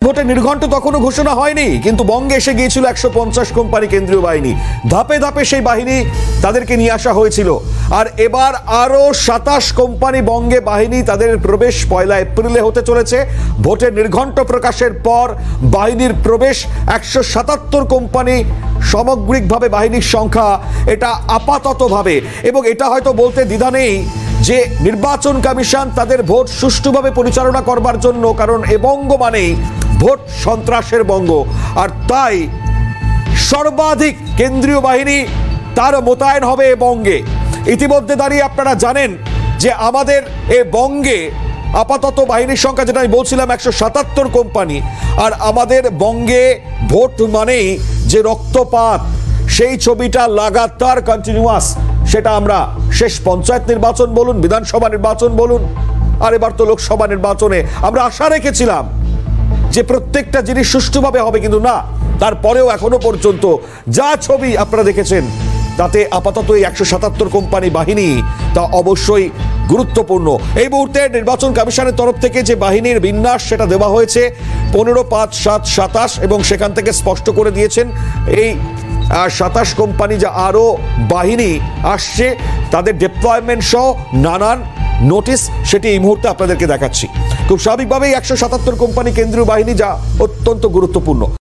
ভোটের নির্ঘণ্ট তখনও ঘোষণা হয়নি, কিন্তু বঙ্গে এসে গিয়েছিল 150 কোম্পানি কেন্দ্রীয় বাহিনী। ধাপে ধাপে সেই বাহিনী তাদেরকে নিয়ে আসা হয়েছিল। আর এবার আরো 27 কোম্পানি বঙ্গে বাহিনী তাদের প্রবেশ 1 এপ্রিলে হতে চলেছে। ভোটের নির্ঘণ্ট প্রকাশের পর বাহিনীর প্রবেশ 177 কোম্পানি, সামগ্রিকভাবে বাহিনীর সংখ্যা এটা আপাততভাবে। এবং এটা হয়তো বলতে দ্বিধা নেই যে নির্বাচন কমিশন তাদের ভোট সুষ্ঠুভাবে পরিচালনা করবার জন্য, কারণ এ বঙ্গ মানেই ভোট সন্ত্রাসের বঙ্গ, আর তাই সর্বাধিক কেন্দ্রীয় বাহিনী তার মোতায়েন হবে এ বঙ্গে। ইতিমধ্যে দাঁড়িয়ে আপনারা জানেন যে আমাদের এ বঙ্গে আপাতত বাহিনীর সংখ্যা, যেটা আমি বলছিলাম, 177 কোম্পানি। আর আমাদের বঙ্গে ভোট মানেই যে রক্তপাত, সেই ছবিটা লাগাতার কন্টিনিউয়াস। সেটা আমরা শেষ পঞ্চায়েত নির্বাচন বলুন, বিধানসভা নির্বাচন বলুন, আর এবার তো লোকসভা নির্বাচনে আমরা আশা রেখেছিলাম যে প্রত্যেকটা জিনিস সুষ্ঠুভাবে হবে, কিন্তু না। তারপরেও এখনো পর্যন্ত যা ছবি আপনারা দেখেছেন তাতে আপাতত এই 177 কোম্পানি বাহিনী তা অবশ্যই গুরুত্বপূর্ণ। এই মুহূর্তে নির্বাচন কমিশনের তরফ থেকে যে বাহিনীর বিন্যাস সেটা দেওয়া হয়েছে 15, 5, 7, 27, এবং সেখান থেকে স্পষ্ট করে দিয়েছেন এই 27 কোম্পানি যা আরো বাহিনী আসছে তাদের ডিপ্লয়মেন্ট সহ নানান নোটিশ, সেটি এই মুহূর্তে আপনাদেরকে দেখাচ্ছি। খুব স্বাভাবিকভাবেই 177 কোম্পানি কেন্দ্রীয় বাহিনী, যা অত্যন্ত গুরুত্বপূর্ণ।